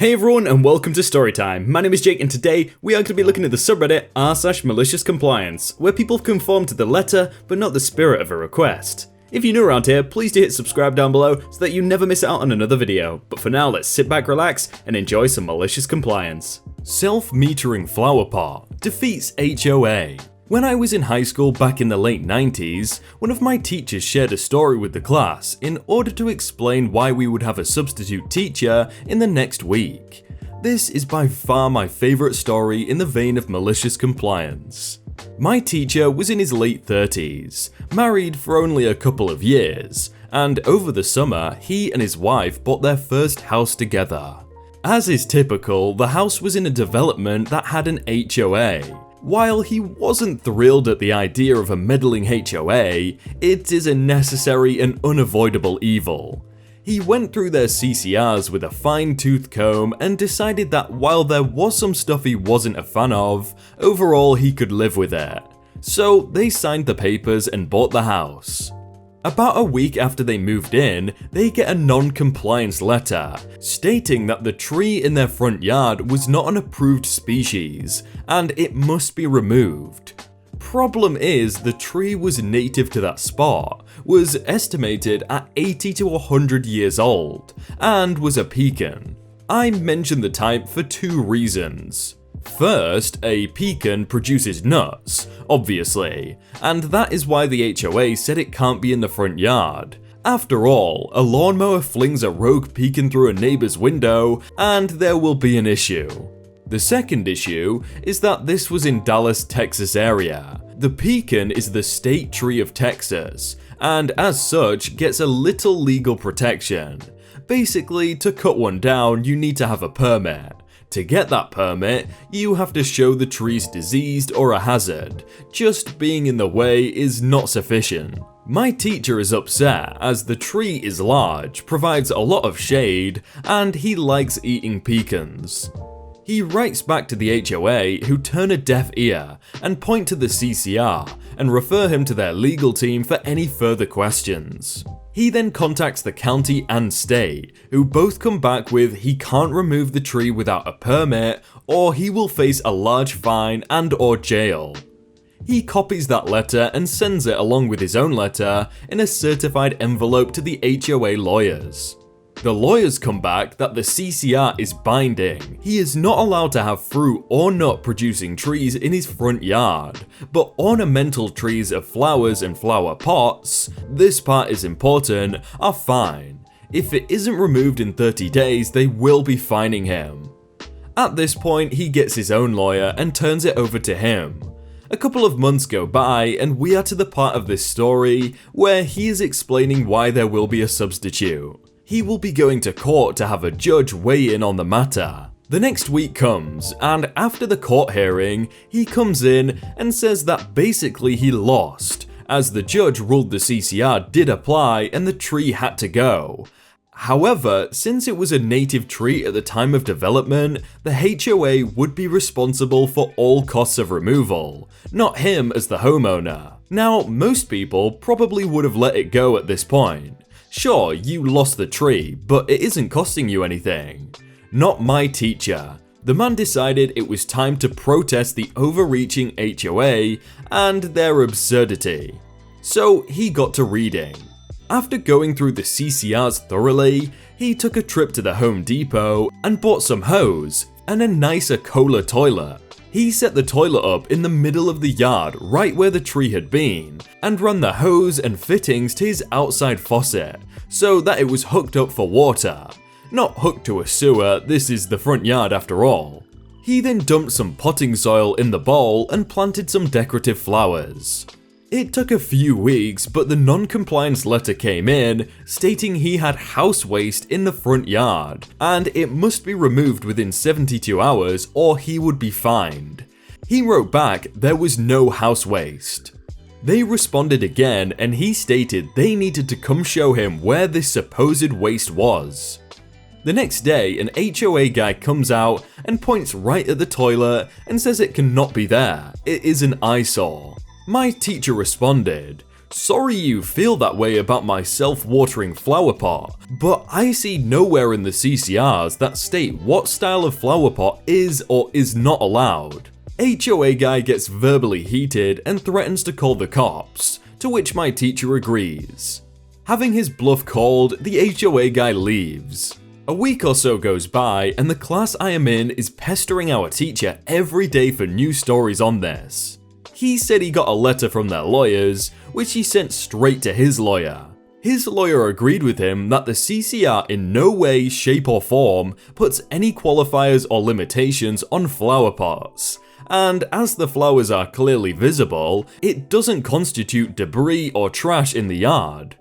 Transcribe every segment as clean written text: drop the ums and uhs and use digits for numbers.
Hey everyone and welcome to Storytime. My name is Jake and today we are going to be looking at the subreddit r/maliciouscompliance, where people conform to the letter but not the spirit of a request. If you're new around here, please do hit subscribe down below so that you never miss out on another video. But for now, let's sit back, relax, and enjoy some malicious compliance. Self-metering flower pot defeats HOA. When I was in high school back in the late 90s, one of my teachers shared a story with the class in order to explain why we would have a substitute teacher in the next week. This is by far my favourite story in the vein of malicious compliance. My teacher was in his late 30s, married for only a couple of years, and over the summer he and his wife bought their first house together. As is typical, the house was in a development that had an HOA. While he wasn't thrilled at the idea of a meddling HOA, it is a necessary and unavoidable evil. He went through their CCRs with a fine-tooth comb and decided that while there was some stuff he wasn't a fan of, overall he could live with it. So they signed the papers and bought the house. About a week after they moved in, they get a non-compliance letter stating that the tree in their front yard was not an approved species and it must be removed. Problem is, the tree was native to that spot, was estimated at 80 to 100 years old, and was a pecan. I mention the type for two reasons. First, a pecan produces nuts, obviously, and that is why the HOA said it can't be in the front yard. After all, a lawnmower flings a rogue pecan through a neighbor's window, and there will be an issue. The second issue is that this was in Dallas, Texas area. The pecan is the state tree of Texas, and as such gets a little legal protection. Basically, to cut one down, you need to have a permit. To get that permit, you have to show the tree's diseased or a hazard. Just being in the way is not sufficient. My teacher is upset as the tree is large, provides a lot of shade, and he likes eating pecans. He writes back to the HOA, who turn a deaf ear and point to the CCR and refer him to their legal team for any further questions. He then contacts the county and state, who both come back with he can't remove the tree without a permit or he will face a large fine and/or jail. He copies that letter and sends it along with his own letter in a certified envelope to the HOA lawyers. The lawyers come back that the CCR is binding. He is not allowed to have fruit or nut producing trees in his front yard, but ornamental trees of flowers and flower pots, this part is important, are fine. If it isn't removed in 30 days, they will be fining him. At this point, he gets his own lawyer and turns it over to him. A couple of months go by and we are to the part of this story where he is explaining why there will be a substitute. He will be going to court to have a judge weigh in on the matter. The next week comes, and after the court hearing, he comes in and says that basically he lost, as the judge ruled the CCR did apply and the tree had to go. However, since it was a native tree at the time of development, the HOA would be responsible for all costs of removal, not him as the homeowner. Now, most people probably would have let it go at this point. Sure, you lost the tree, but it isn't costing you anything. Not my teacher. The man decided it was time to protest the overreaching HOA and their absurdity. So he got to reading. After going through the CCRs thoroughly, he took a trip to the Home Depot and bought some hose and a nicer Kohler toilet. He set the toilet up in the middle of the yard right where the tree had been and ran the hose and fittings to his outside faucet so that it was hooked up for water. Not hooked to a sewer, this is the front yard after all. He then dumped some potting soil in the bowl and planted some decorative flowers. It took a few weeks, but the non-compliance letter came in stating he had house waste in the front yard and it must be removed within 72 hours or he would be fined. He wrote back there was no house waste. They responded again and he stated they needed to come show him where this supposed waste was. The next day, an HOA guy comes out and points right at the toilet and says it cannot be there, it is an eyesore. My teacher responded, Sorry you feel that way about my self-watering flower pot, but I see nowhere in the CCRs that state what style of flower pot is or is not allowed. HOA guy gets verbally heated and threatens to call the cops, to which my teacher agrees. Having his bluff called, the HOA guy leaves. A week or so goes by and the class I am in is pestering our teacher every day for new stories on this. He said he got a letter from their lawyers, which he sent straight to his lawyer. His lawyer agreed with him that the CCR in no way, shape or form puts any qualifiers or limitations on flower pots, and as the flowers are clearly visible, it doesn't constitute debris or trash in the yard.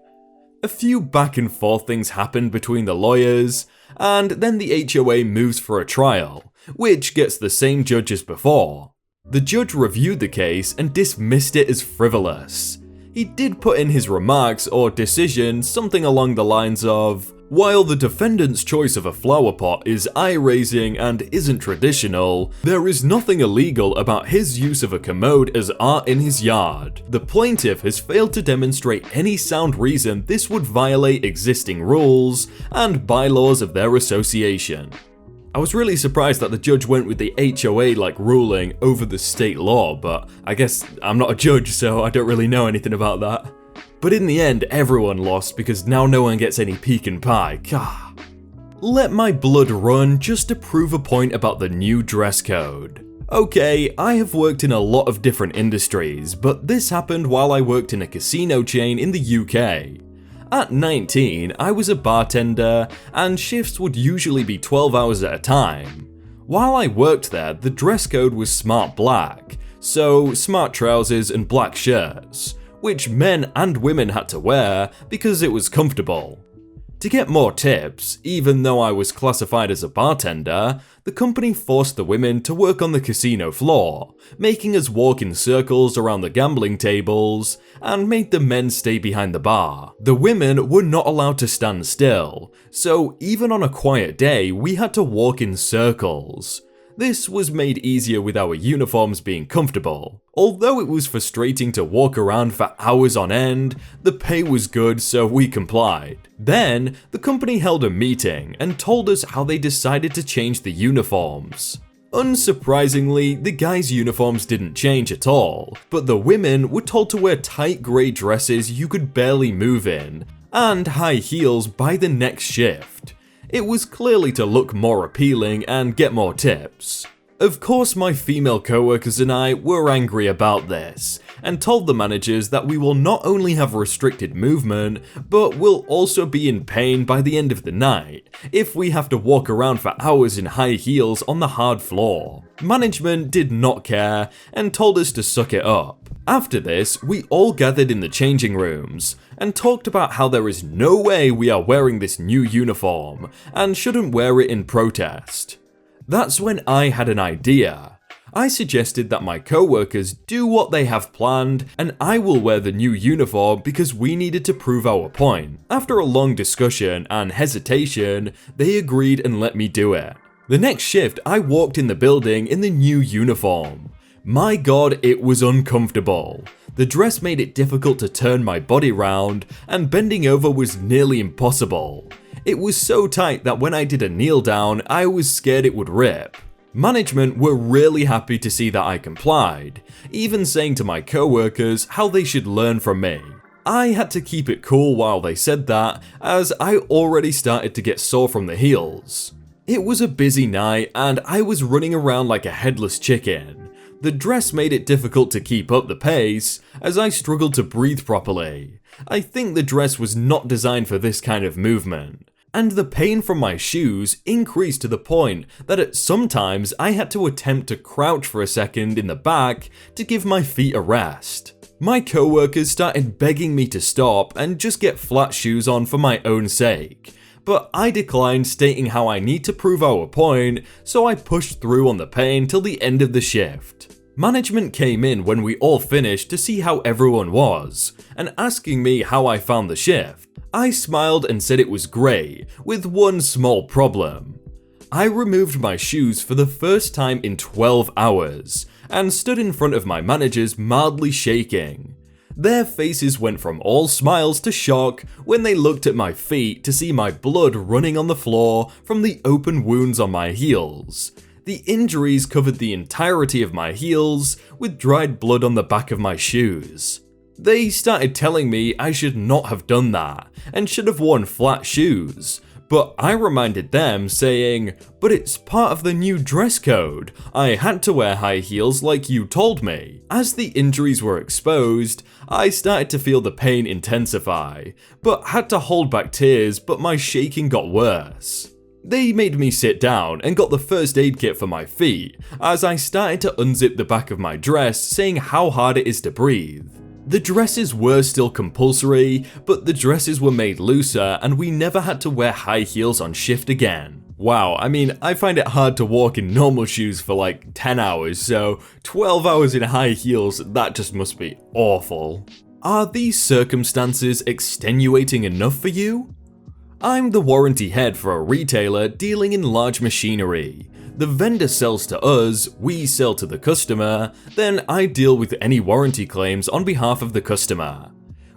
A few back and forth things happened between the lawyers, and then the HOA moves for a trial, which gets the same judge as before. The judge reviewed the case and dismissed it as frivolous. He did put in his remarks or decision something along the lines of, while the defendant's choice of a flower pot is eye-raising and isn't traditional, there is nothing illegal about his use of a commode as art in his yard. The plaintiff has failed to demonstrate any sound reason this would violate existing rules and bylaws of their association. I was really surprised that the judge went with the HOA-like ruling over the state law, but I guess I'm not a judge, so I don't really know anything about that. But in the end, everyone lost because now no one gets any pecan pie. Gah. Let my blood run just to prove a point about the new dress code. Okay, I have worked in a lot of different industries, but this happened while I worked in a casino chain in the UK. At 19, I was a bartender, and shifts would usually be 12 hours at a time. While I worked there, the dress code was smart black, so smart trousers and black shirts, which men and women had to wear because it was comfortable. To get more tips, even though I was classified as a bartender, the company forced the women to work on the casino floor, making us walk in circles around the gambling tables, and made the men stay behind the bar. The women were not allowed to stand still, so even on a quiet day, we had to walk in circles. This was made easier with our uniforms being comfortable. Although it was frustrating to walk around for hours on end, the pay was good, so we complied. Then, the company held a meeting and told us how they decided to change the uniforms. Unsurprisingly, the guys' uniforms didn't change at all, but the women were told to wear tight grey dresses you could barely move in, and high heels by the next shift. It was clearly to look more appealing and get more tips. Of course, my female co-workers and I were angry about this, and told the managers that we will not only have restricted movement, but will also be in pain by the end of the night, if we have to walk around for hours in high heels on the hard floor. Management did not care, and told us to suck it up. After this, we all gathered in the changing rooms, and talked about how there is no way we are wearing this new uniform, and shouldn't wear it in protest. That's when I had an idea. I suggested that my co-workers do what they have planned, and I will wear the new uniform because we needed to prove our point. After a long discussion and hesitation, they agreed and let me do it. The next shift, I walked in the building in the new uniform. My god, it was uncomfortable. The dress made it difficult to turn my body round, and bending over was nearly impossible. It was so tight that when I did a kneel down, I was scared it would rip. Management were really happy to see that I complied, even saying to my co-workers how they should learn from me. I had to keep it cool while they said that, as I already started to get sore from the heels. It was a busy night, and I was running around like a headless chicken. The dress made it difficult to keep up the pace, as I struggled to breathe properly. I think the dress was not designed for this kind of movement. And the pain from my shoes increased to the point that at some times I had to attempt to crouch for a second in the back to give my feet a rest. My co-workers started begging me to stop and just get flat shoes on for my own sake. But I declined, stating how I need to prove our point, so I pushed through on the pain till the end of the shift. Management came in when we all finished to see how everyone was, and asking me how I found the shift. I smiled and said it was great, with one small problem. I removed my shoes for the first time in 12 hours, and stood in front of my managers mildly shaking. Their faces went from all smiles to shock when they looked at my feet to see my blood running on the floor from the open wounds on my heels. The injuries covered the entirety of my heels, with dried blood on the back of my shoes. They started telling me I should not have done that, and should have worn flat shoes. But I reminded them, saying, "But it's part of the new dress code. I had to wear high heels like you told me." As the injuries were exposed, I started to feel the pain intensify, but had to hold back tears, but my shaking got worse. They made me sit down and got the first aid kit for my feet, as I started to unzip the back of my dress, saying how hard it is to breathe. The dresses were still compulsory, but the dresses were made looser and we never had to wear high heels on shift again. Wow, I mean, I find it hard to walk in normal shoes for like 10 hours, so 12 hours in high heels, that just must be awful. Are these circumstances extenuating enough for you? I'm the warranty head for a retailer dealing in large machinery. The vendor sells to us, we sell to the customer, then I deal with any warranty claims on behalf of the customer.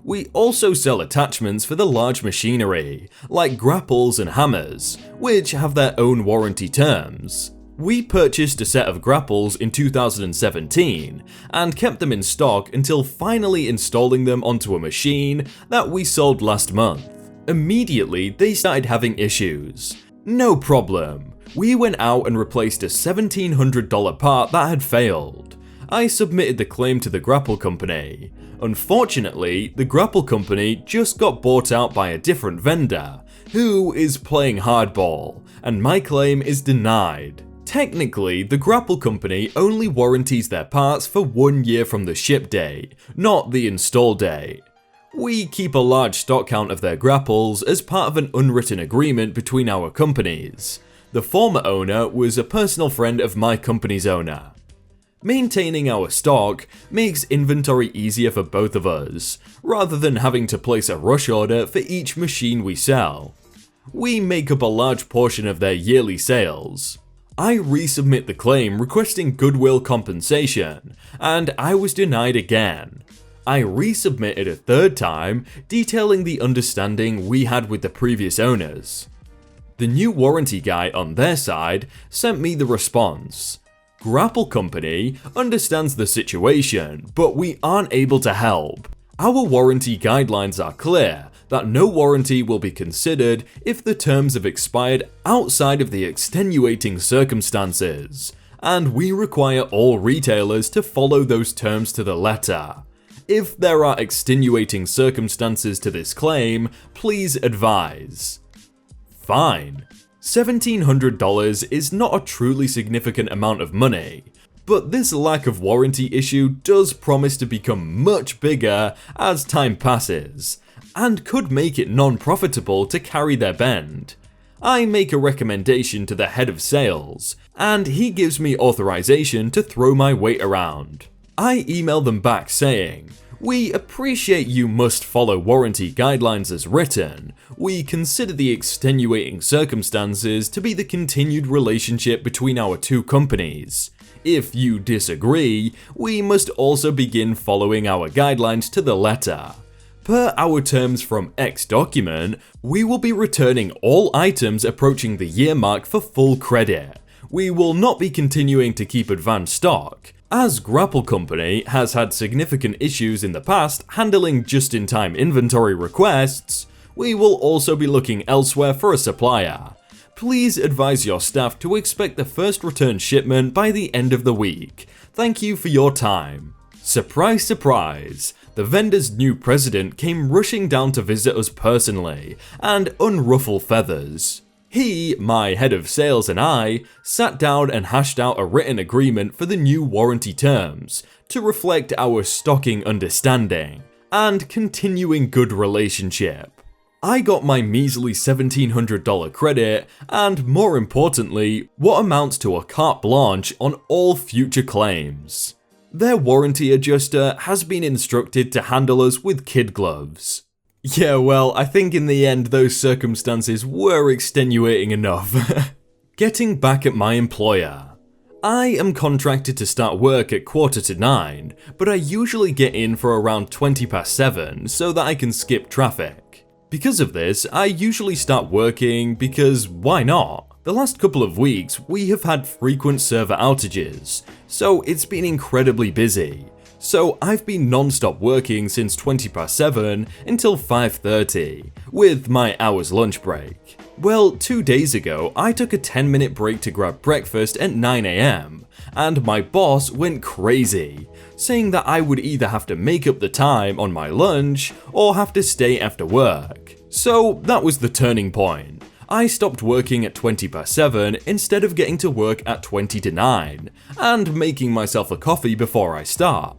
We also sell attachments for the large machinery, like grapples and hammers, which have their own warranty terms. We purchased a set of grapples in 2017 and kept them in stock until finally installing them onto a machine that we sold last month. Immediately, they started having issues. No problem. We went out and replaced a $1,700 part that had failed. I submitted the claim to the grapple company. Unfortunately, the grapple company just got bought out by a different vendor, who is playing hardball, and my claim is denied. Technically, the grapple company only warranties their parts for 1 year from the ship date, not the install date. We keep a large stock count of their grapples as part of an unwritten agreement between our companies. The former owner was a personal friend of my company's owner. Maintaining our stock makes inventory easier for both of us, rather than having to place a rush order for each machine we sell. We make up a large portion of their yearly sales. I resubmit the claim requesting goodwill compensation, and I was denied again. I resubmitted a third time, detailing the understanding we had with the previous owners. The new warranty guy on their side sent me the response. Grapple Company understands the situation, but we aren't able to help. Our warranty guidelines are clear that no warranty will be considered if the terms have expired outside of the extenuating circumstances, and we require all retailers to follow those terms to the letter. If there are extenuating circumstances to this claim, please advise. Fine. $1,700 is not a truly significant amount of money, but this lack of warranty issue does promise to become much bigger as time passes, and could make it non-profitable to carry their bend. I make a recommendation to the head of sales, and he gives me authorization to throw my weight around. I email them back saying, "We appreciate you must follow warranty guidelines as written. We consider the extenuating circumstances to be the continued relationship between our two companies. If you disagree, we must also begin following our guidelines to the letter. Per our terms from X document, we will be returning all items approaching the year mark for full credit. We will not be continuing to keep advanced stock. As Grapple Company has had significant issues in the past handling just-in-time inventory requests, we will also be looking elsewhere for a supplier. Please advise your staff to expect the first return shipment by the end of the week. Thank you for your time." Surprise, surprise, the vendor's new president came rushing down to visit us personally and unruffle feathers. He, my head of sales, and I sat down and hashed out a written agreement for the new warranty terms to reflect our stocking understanding and continuing good relationship. I got my measly $1,700 credit and, more importantly, what amounts to a carte blanche on all future claims. Their warranty adjuster has been instructed to handle us with kid gloves. Yeah, well, I think in the end those circumstances were extenuating enough. Getting back at my employer. I am contracted to start work at 9:15, but I usually get in for around 7:20 so that I can skip traffic. Because of this, I usually start working because why not? The last couple of weeks, we have had frequent server outages, so it's been incredibly busy. So I've been non-stop working since 7:20 until 5:30, with my hour's lunch break. Well, 2 days ago, I took a 10-minute break to grab breakfast at 9 AM, and my boss went crazy, saying that I would either have to make up the time on my lunch or have to stay after work. So that was the turning point. I stopped working at 7:20 instead of getting to work at 9:20 and making myself a coffee before I start.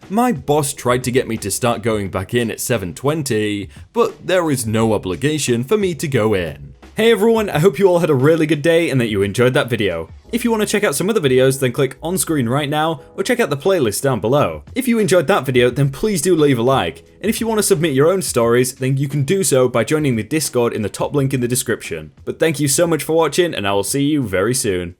My boss tried to get me to start going back in at 7:20, but there is no obligation for me to go in. Hey everyone, I hope you all had a really good day and that you enjoyed that video. If you want to check out some other videos, then click on screen right now or check out the playlist down below. If you enjoyed that video, then please do leave a like. And if you want to submit your own stories, then you can do so by joining the Discord in the top link in the description. But thank you so much for watching, and I will see you very soon.